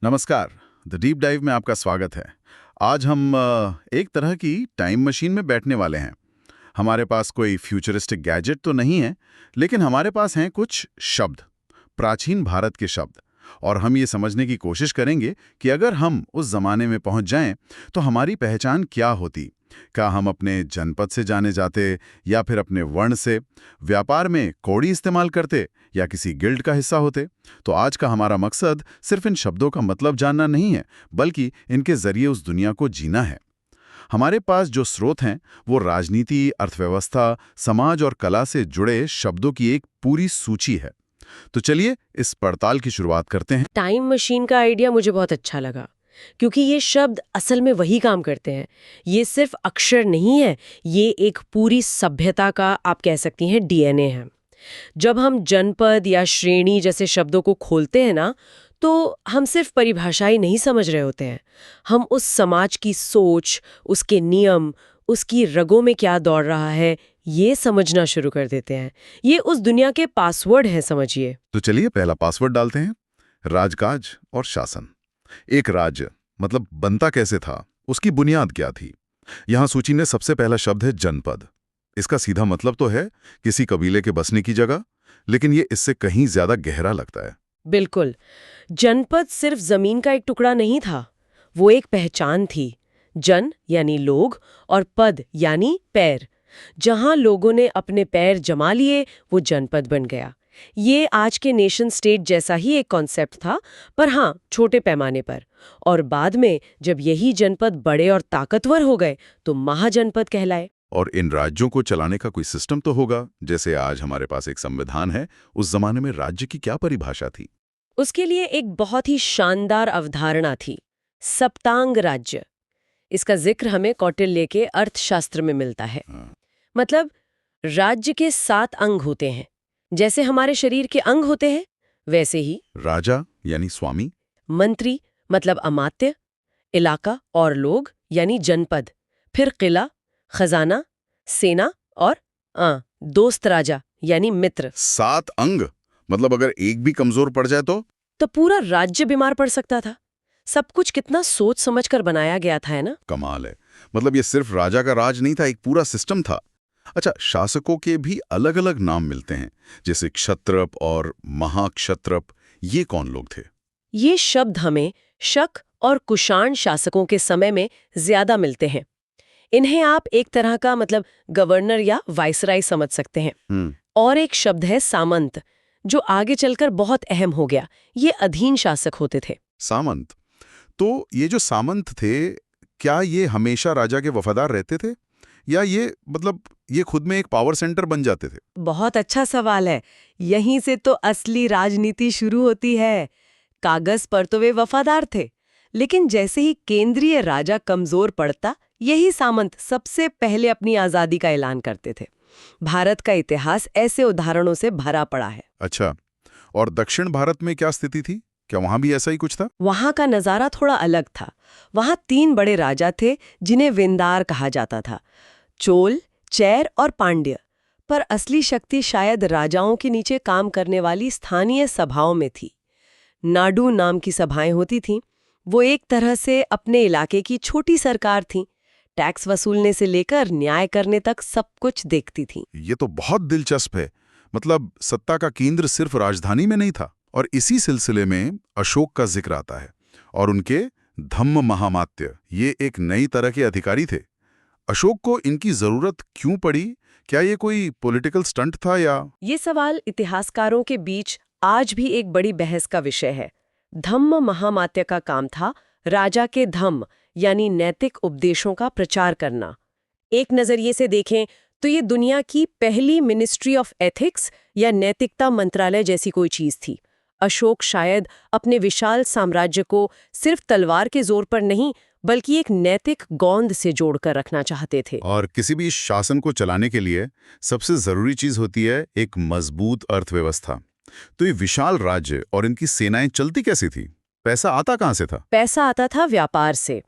नमस्कार। The deep dive में आपका स्वागत है। आज हम एक तरह की टाइम मशीन में बैठने वाले हैं। हमारे पास कोई फ्यूचरिस्टिक गैजेट तो नहीं है, लेकिन हमारे पास हैं कुछ शब्द, प्राचीन भारत के शब्द। और हम ये समझने की कोशिश करेंगे कि अगर हम उस जमाने में पहुंच जाएं, तो हमारी पहचान क्या होती। क्या हम अपने जनपद से जाने जाते, या फिर अपने वर्ण से, व्यापार में कौड़ी इस्तेमाल करते, या किसी गिल्ड का हिस्सा होते। तो आज का हमारा मकसद सिर्फ इन शब्दों का मतलब जानना नहीं है, बल्कि इनके जरिए उस दुनिया को जीना है। हमारे पास जो स्रोत हैं, वो राजनीति, अर्थव्यवस्था, समाज और कला से जुड़े शब्दों की एक पूरी सूची है। तो चलिए इस पड़ताल की शुरुआत करते हैं। टाइम मशीन का आइडिया मुझे बहुत अच्छा लगा, क्योंकि ये शब्द असल में वही काम करते हैं। ये सिर्फ अक्षर नहीं है, ये एक पूरी सभ्यता का, आप कह सकती हैं, डीएनए है। जब हम जनपद या श्रेणी जैसे शब्दों को खोलते हैं ना, तो हम सिर्फ परिभाषा ही नहीं समझ रहे होते हैं। हम उस समाज की सोच, उसके नियम, उसकी रगों में क्या दौड़ रहा है, ये समझना शुरू कर देते हैं। ये उस दुनिया के पासवर्ड हैं, समझिए। तो चलिए पहला पासवर्ड डालते हैं। राजकाज और शासन। एक राज्य मतलब बनता कैसे था, उसकी बुनियाद क्या थी। यहाँ सूची में सबसे पहला शब्द है जनपद। इसका सीधा मतलब तो है किसी कबीले के बसने की जगह, लेकिन ये इससे कहीं ज्यादा गहरा लगता है। बिल्कुल। जनपद सिर्फ जमीन का एक टुकड़ा नहीं था, वो एक पहचान थी। जन यानी लोग, और पद यानी पैर। जहां लोगों ने अपने पैर जमा लिए, वो जनपद बन गया। ये आज के नेशन स्टेट जैसा ही एक कॉन्सेप्ट था, पर हाँ, छोटे पैमाने पर। और बाद में जब यही जनपद बड़े और ताकतवर हो गए, तो महाजनपद कहलाए। और इन राज्यों को चलाने का कोई सिस्टम तो होगा, जैसे आज हमारे पास एक संविधान है। उस जमाने में राज्य की क्या परिभाषा थी? उसके लिए एक बहुत ही शानदार अवधारणा थी, सप्तांग राज्य। इसका जिक्र हमें कौटिल्य के अर्थशास्त्र में मिलता है। हाँ। मतलब राज्य के 7 अंग होते हैं। जैसे हमारे शरीर के अंग होते हैं, वैसे ही राजा यानी स्वामी। मंत्री मतलब अमात्य, इलाका और लोग यानी जनपद, फिर किला, खजाना, सेना और दोस्त राजा यानी मित्र। 7 अंग, मतलब अगर एक भी कमजोर पड़ जाए तो पूरा राज्य बीमार पड़ सकता था। सब कुछ कितना सोच समझ कर बनाया गया था, है ना? कमाल है। मतलब ये सिर्फ राजा का राज नहीं था, एक पूरा सिस्टम था। अच्छा, शासकों के भी अलग अलग नाम मिलते हैं, जैसे क्षत्रप और महाक्षत्रप। ये कौन लोग थे? ये शब्द हमें शक और कुषाण शासकों के समय में ज्यादा मिलते हैं। इन्हें आप एक तरह का मतलब गवर्नर या वाइसराय समझ सकते हैं। हम्म। और एक शब्द है सामंत, जो आगे चलकर बहुत अहम हो गया। ये अधीन शासक होते थे। सामंत। तो ये जो सामंत थे, क्या ये हमेशा राजा के वफादार रहते थे, या ये खुद में एक पावर सेंटर बन जाते थे? बहुत अच्छा सवाल है। यहीं से तो असली राजनीति शुरू होती है। कागज पर तो वे वफादार थे, लेकिन जैसे ही केंद्रीय राजा कमजोर पड़ता, यही सामंत सबसे पहले अपनी आजादी का ऐलान करते थे। भारत का इतिहास ऐसे उदाहरणों से भरा पड़ा है। अच्छा, और दक्षिण भारत में क्या स्थिति थी? क्या वहां भी ऐसा ही कुछ था? वहां का नजारा थोड़ा अलग था। वहां 3 बड़े राजा थे, जिन्हें विंदार कहा जाता था, चोल, चैर और पांड्य। पर असली शक्ति शायद राजाओं के नीचे काम करने वाली स्थानीय सभाओं में थी। नाडू नाम की सभाएं होती थीं। वो एक तरह से अपने इलाके की छोटी सरकार थीं। टैक्स वसूलने से लेकर न्याय करने तक सब कुछ देखती थीं। ये तो बहुत दिलचस्प है। मतलब सत्ता का केंद्र सिर्फ राजधानी में नहीं था। और इसी सिलसिले में अशोक का जिक्र आता है, और उनके धम्म महामात्य। ये एक नई तरह के अधिकारी थे। अशोक को इनकी जरूरत क्यों पड़ी? क्या ये कोई पॉलिटिकल स्टंट था, या? ये सवाल इतिहासकारों के बीच आज भी एक बड़ी बहस का विषय है। धम्म महामात्य का काम था राजा के धम्म यानी नैतिक उपदेशों का प्रचार करना। एक नजरिए से देखें तो ये दुनिया की पहली मिनिस्ट्री ऑफ एथिक्स या नैतिकता मंत्रालय जैसी कोई चीज थी। अशोक शायद अपने विशाल साम्राज्य को सिर्फ तलवार के जोर पर नहीं, बल्कि एक नैतिक गोंद से जोड़कर रखना चाहते थे। और किसी भी शासन को चलाने के लिए सबसे जरूरी चीज होती है एक मजबूत अर्थव्यवस्था। तो ये विशाल राज्य और इनकी सेनाएं चलती कैसी थी? पैसा आता कहां से था? पैसा आता था व्यापार से।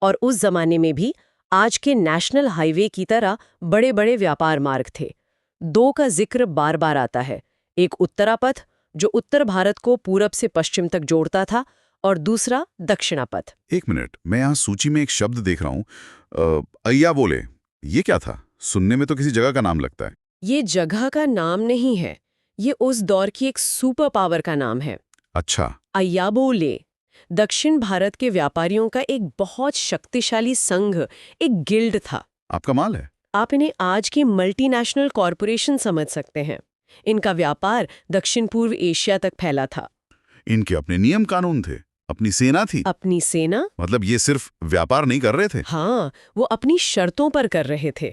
और उस जमाने में भी आज के नेशनल हाईवे की तरह बड़े बड़े व्यापार मार्ग थे। 2 का जिक्र बार बार आता है। एक उत्तरापथ, जो उत्तर भारत को पूरब से पश्चिम तक जोड़ता था, और दूसरा दक्षिणापथ। एक मिनट, मैं यहाँ सूची में एक शब्द देख रहा हूँ, अय्या बोले। ये क्या था? सुनने में तो किसी जगह का नाम लगता है। ये जगह का नाम नहीं है, ये उस दौर की एक सुपर पावर का नाम है। अच्छा। अय्याबोले दक्षिण भारत के व्यापारियों का एक बहुत शक्तिशाली संघ, एक गिल्ड था। आपका माल है। आप इन्हें आज की मल्टीनेशनल कॉरपोरेशन समझ सकते हैं। इनका व्यापार दक्षिण पूर्व एशिया तक फैला था। इनके अपने नियम कानून थे, अपनी सेना थी। अपनी सेना? मतलब ये सिर्फ व्यापार नहीं कर रहे थे। हाँ, वो अपनी शर्तों पर कर रहे थे।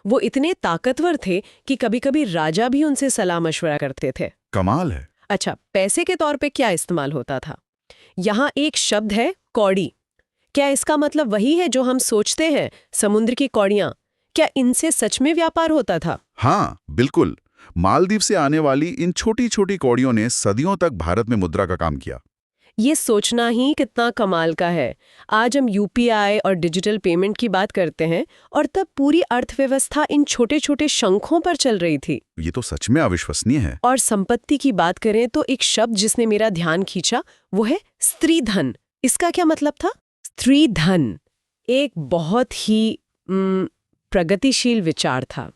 वो इतने ताकतवर थे कि कभी-कभी राजा भी उनसे सलाह मशवरा करते थे। कमाल है। अच्छा, पैसे के तौर पे क्या इस्तेमाल होता था? यहाँ एक शब्द है, कौड़ी। क्या इसका मतलब वही है जो हम सोचते हैं, समुद्र की कौड़ियाँ? क्या इनसे सच में व्यापार होता था? हाँ, बिल्कुल। मालदीव से आने वाली इन छोटी छोटी कौड़ियों ने सदियों तक भारत में मुद्रा का काम किया। ये सोचना ही कितना कमाल का है। आज हम यूपीआई और डिजिटल पेमेंट की बात करते हैं, और तब पूरी अर्थव्यवस्था इन छोटे छोटे शंखों पर चल रही थी। ये तो सच में अविश्वसनीय है। और संपत्ति की बात करें तो एक शब्द जिसने मेरा ध्यान खींचा वो है स्त्री धन। इसका क्या मतलब था? स्त्री धन एक बहुत ही प्रगतिशील विचार था।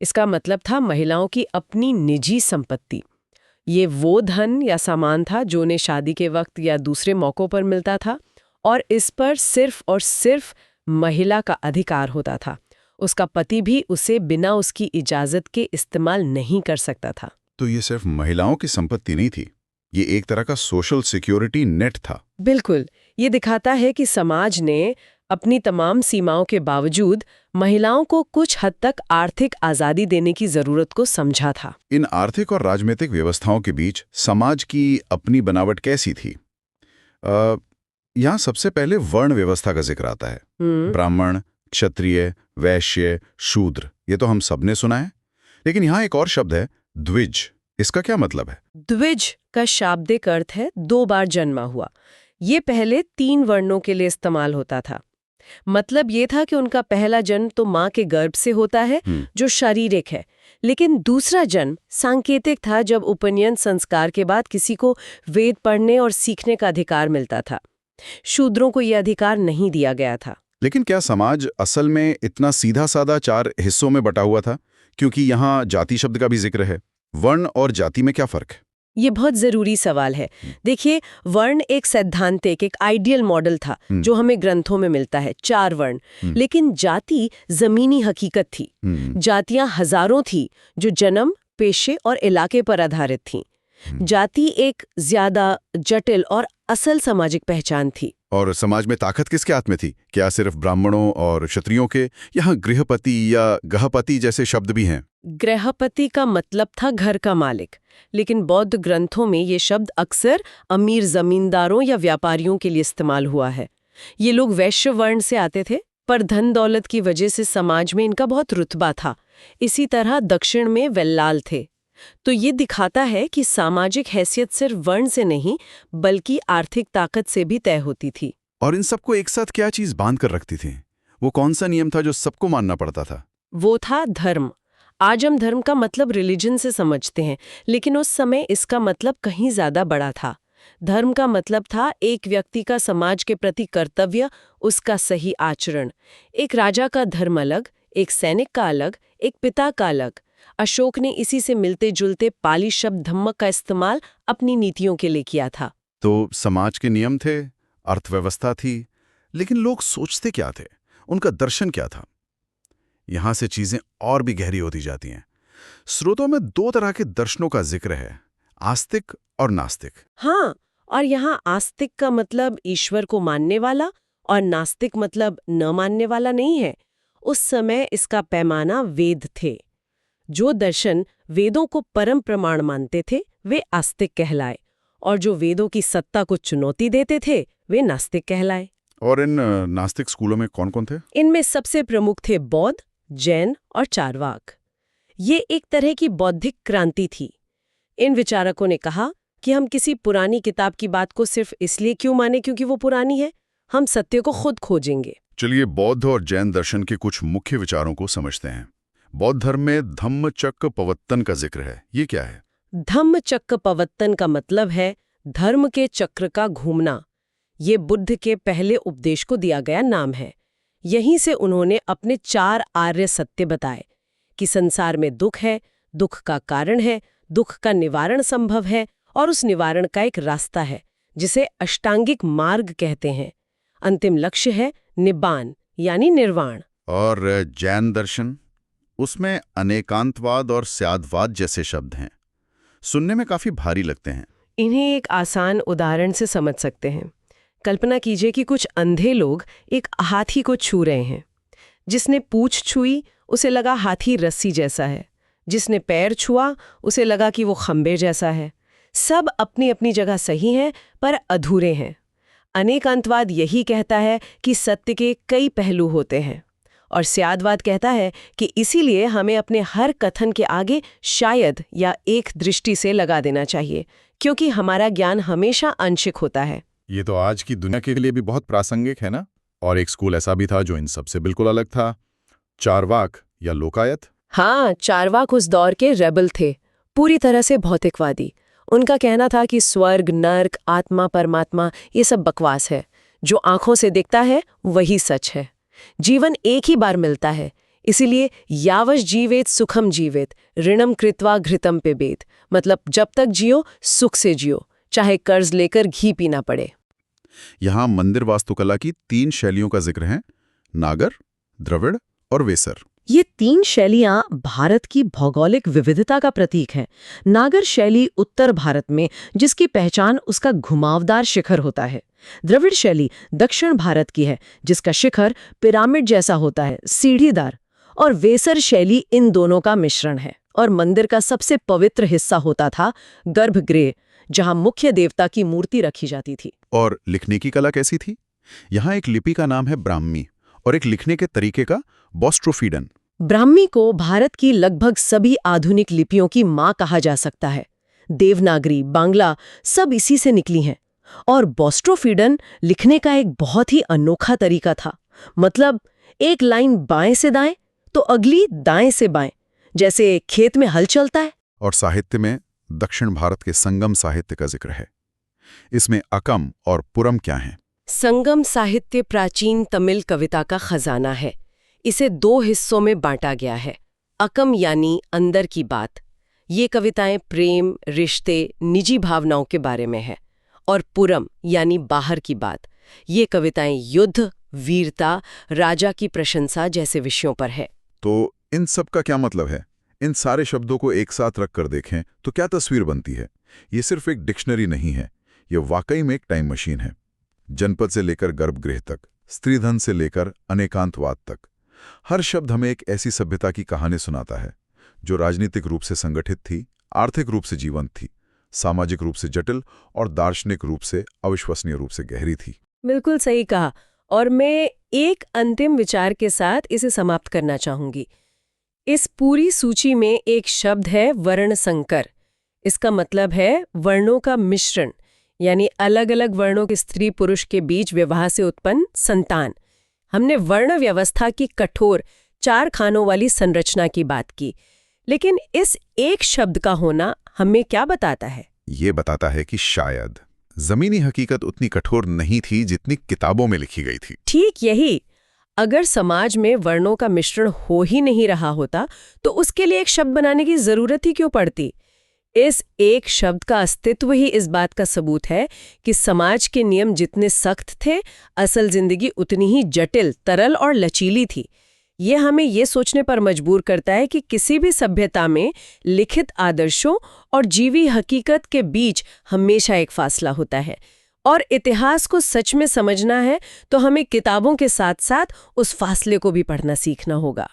इसका मतलब था महिलाओं की अपनी निजी संपत्ति। ये वो धन या सामान था जो उन्हें शादी के वक्त या दूसरे मौकों पर मिलता था, और इस पर सिर्फ और सिर्फ महिला का अधिकार होता था। उसका पति भी उसे बिना उसकी इजाजत के इस्तेमाल नहीं कर सकता था। तो ये सिर्फ महिलाओं की संपत्ति नहीं थी, ये एक तरह का सोशल सिक्योरिटी नेट था। बिल्कुल। ये दिखाता है कि समाज ने अपनी तमाम सीमाओं के बावजूद महिलाओं को कुछ हद तक आर्थिक आज़ादी देने की ज़रूरत को समझा था। इन आर्थिक और राजनीतिक व्यवस्थाओं के बीच समाज की अपनी बनावट कैसी थी? यहाँ सबसे पहले वर्ण व्यवस्था का जिक्र आता है। ब्राह्मण, क्षत्रिय, वैश्य, शूद्र, ये तो हम सबने सुना है। लेकिन यहाँ एक और शब्द है, द्विज। इसका क्या मतलब है? द्विज का शाब्दिक अर्थ है 2 बार जन्मा हुआ। ये पहले 3 वर्णों के लिए इस्तेमाल होता था। मतलब ये था कि उनका पहला जन्म तो माँ के गर्भ से होता है, जो शारीरिक है, लेकिन दूसरा जन्म सांकेतिक था, जब उपनयन संस्कार के बाद किसी को वेद पढ़ने और सीखने का अधिकार मिलता था। शूद्रों को यह अधिकार नहीं दिया गया था। लेकिन क्या समाज असल में इतना सीधा साधा 4 हिस्सों में बटा हुआ था? क्योंकि यहाँ जाति शब्द का भी जिक्र है। वर्ण और जाति में क्या फर्क है? ये बहुत जरूरी सवाल है। देखिए, वर्ण एक सैद्धांतिक, एक आइडियल मॉडल था जो हमें ग्रंथों में मिलता है, 4 वर्ण। लेकिन जाति जमीनी हकीकत थी। जातियां हजारों थी जो जन्म, पेशे और इलाके पर आधारित थीं। जाति एक ज्यादा जटिल और असल सामाजिक पहचान थी। और समाज में ताकत किसके हाथ में थी? क्या सिर्फ ब्राह्मणों और क्षत्रियों के? यहाँ गृहपति या गहपति जैसे शब्द भी हैं। गृहपति का मतलब था घर का मालिक, लेकिन बौद्ध ग्रंथों में ये शब्द अक्सर अमीर जमींदारों या व्यापारियों के लिए इस्तेमाल हुआ है। ये लोग वैश्य वर्ण से आते थे, पर धन दौलत की वजह से समाज में इनका बहुत रुतबा था। इसी तरह दक्षिण में वेल्लाल थे। तो ये दिखाता है कि सामाजिक हैसियत सिर्फ वर्ण से नहीं, बल्कि आर्थिक ताकत से भी तय होती थी। और इन सबको एक साथ क्या चीज बांध कर रखती थी? वो कौन सा नियम था जो सबको मानना पड़ता था? वो था धर्म। आज हम धर्म का मतलब रिलीजन से समझते हैं, लेकिन उस समय इसका मतलब कहीं ज्यादा बड़ा था। धर्म का मतलब था एक व्यक्ति का समाज के प्रति कर्तव्य, उसका सही आचरण। एक राजा का धर्म अलग, एक सैनिक का अलग, एक पिता का अलग। अशोक ने इसी से मिलते जुलते पाली शब्द धम्म का इस्तेमाल अपनी नीतियों के लिए किया था। तो समाज के नियम थे, अर्थव्यवस्था थी, लेकिन लोग सोचते क्या थे? उनका दर्शन क्या था? यहां से चीजें और भी गहरी होती जाती हैं। स्रोतों में 2 तरह के दर्शनों का जिक्र है, आस्तिक और नास्तिक। हाँ, और यहाँ आस्तिक का मतलब ईश्वर को मानने वाला और नास्तिक मतलब न मानने वाला नहीं है। उस समय इसका पैमाना वेद थे। जो दर्शन वेदों को परम प्रमाण मानते थे वे आस्तिक कहलाए, और जो वेदों की सत्ता को चुनौती देते थे वे नास्तिक कहलाए। और इन नास्तिक स्कूलों में कौन-कौन थे? इनमें सबसे प्रमुख थे बौद्ध, जैन और चारवाक। ये एक तरह की बौद्धिक क्रांति थी। इन विचारकों ने कहा कि हम किसी पुरानी किताब की बात को सिर्फ इसलिए क्यों माने क्योंकि वो पुरानी है, हम सत्य को खुद खोजेंगे। चलिए बौद्ध और जैन दर्शन के कुछ मुख्य विचारों को समझते हैं। बौद्ध धर्म में धम्मचक्कपवत्तन का जिक्र है। ये क्या है? धम्मचक्कपवत्तन का मतलब है धर्म के चक्र का घूमना। ये बुद्ध के पहले उपदेश को दिया गया नाम है। यहीं से उन्होंने अपने 4 आर्य सत्य बताए कि संसार में दुख है, दुख का कारण है, दुख का निवारण संभव है और उस निवारण का एक रास्ता है जिसे अष्टांगिक मार्ग कहते हैं। अंतिम लक्ष्य है निब्बान यानी निर्वाण। और जैन दर्शन, उसमें अनेकांतवाद और स्यादवाद जैसे शब्द हैं, सुनने में काफी भारी लगते हैं। इन्हें एक आसान उदाहरण से समझ सकते हैं। कल्पना कीजिए कि कुछ अंधे लोग एक हाथी को छू रहे हैं। जिसने पूंछ छुई उसे लगा हाथी रस्सी जैसा है, जिसने पैर छुआ उसे लगा कि वो खंबे जैसा है। सब अपनी अपनी जगह सही हैं पर अधूरे हैं। अनेकांतवाद यही कहता है कि सत्य के कई पहलू होते हैं और स्यादवाद कहता है कि इसीलिए हमें अपने हर कथन के आगे शायद या एक दृष्टि से लगा देना चाहिए, क्योंकि हमारा ज्ञान हमेशा आंशिक होता है। ये तो आज की दुनिया के लिए भी बहुत प्रासंगिक है ना। और एक स्कूल ऐसा भी था जो इन सबसे बिल्कुल अलग था, चारवाक या लोकायत। हाँ, चारवाक उस दौर के रेबल थे, पूरी तरह से भौतिकवादी। उनका कहना था कि स्वर्ग, नर्क, आत्मा, परमात्मा ये सब बकवास है। जो आंखों से दिखता है वही सच है। जीवन एक ही बार मिलता है, इसीलिए यावश जीवेत सुखम जीवेत ऋणम कृत्वा घृतम पिबेत, मतलब जब तक जियो सुख से जियो, चाहे कर्ज लेकर घी पीना पड़े। यहाँ मंदिर वास्तुकला की 3 शैलियों का जिक्र है, नागर, द्रविड़ और वेसर। ये 3 शैलियां भारत की भौगोलिक विविधता का प्रतीक हैं। नागर शैली उत्तर भारत में, जिसकी पहचान उसका घुमावदार शिखर होता है। द्रविड़ शैली दक्षिण भारत की है, जिसका शिखर पिरामिड जैसा होता है, सीढ़ीदार। और वेसर शैली इन दोनों का मिश्रण है और मंदिर का सबसे पवित्र हिस्सा होता था गर्भगृह, जहां मुख्य देवता की मूर्ति रखी जाती थी। और लिखने की कला कैसी थी? यहाँ एक लिपि का नाम है ब्राह्मी और एक लिखने के तरीके का बोस्ट्रोफीडन। ब्राह्मी को भारत की लगभग सभी आधुनिक लिपियों की मां कहा जा सकता है। देवनागरी, बांग्ला सब इसी से निकली हैं। और बोस्ट्रोफीडन लिखने का एक बहुत ही अनोखा तरीका था। मतलब एक लाइन बाएं से दाएं तो अगली दाएं से बाएं, जैसे खेत में हल चलता है। और साहित्य में दक्षिण भारत के संगम साहित्य का जिक्र है। इसमें अकम और पुरम क्या हैं? संगम साहित्य प्राचीन तमिल कविता का खजाना है। इसे 2 हिस्सों में बांटा गया है। अकम यानी अंदर की बात, ये कविताएं प्रेम, रिश्ते, निजी भावनाओं के बारे में है। और पुरम यानी बाहर की बात, ये कविताएं युद्ध, वीरता, राजा की प्रशंसा जैसे विषयों पर है। तो इन सब का क्या मतलब है? इन सारे शब्दों को एक साथ रखकर देखें तो क्या तस्वीर बनती है? ये सिर्फ एक डिक्शनरी नहीं है, ये वाकई में एक टाइम मशीन है। जनपद से लेकर गर्भगृह तक, स्त्रीधन से लेकर अनेकांतवाद तक, हर शब्द हमें एक ऐसी सभ्यता की कहानी सुनाता है जो राजनीतिक रूप से संगठित थी, आर्थिक रूप से जीवंत थी, सामाजिक रूप से जटिल और दार्शनिक रूप से अविश्वसनीय रूप से गहरी थी। बिल्कुल सही कहा। और मैं एक अंतिम विचार के साथ इसे समाप्त करना चाहूंगी। इस पूरी सूची में एक शब्द है वर्ण संकर। इसका मतलब है वर्णों का मिश्रण, यानी अलग अलग वर्णों के स्त्री पुरुष के बीच विवाह से उत्पन्न संतान। हमने वर्ण व्यवस्था की कठोर 4 खानों वाली संरचना की बात की, लेकिन इस एक शब्द का होना हमें क्या बताता है? ये बताता है कि शायद जमीनी हकीकत उतनी कठोर नहीं थी जितनी किताबों में लिखी गई थी। ठीक यही। अगर समाज में वर्णों का मिश्रण हो ही नहीं रहा होता तो उसके लिए एक शब्द बनाने की जरूरत ही क्यों पड़ती? इस एक शब्द का अस्तित्व ही इस बात का सबूत है कि समाज के नियम जितने सख्त थे, असल जिंदगी उतनी ही जटिल, तरल और लचीली थी। ये हमें ये सोचने पर मजबूर करता है कि किसी भी सभ्यता में लिखित आदर्शों और जीवी हकीकत के बीच हमेशा एक फासला होता है। और इतिहास को सच में समझना है तो हमें किताबों के साथ साथ उस फासले को भी पढ़ना सीखना होगा।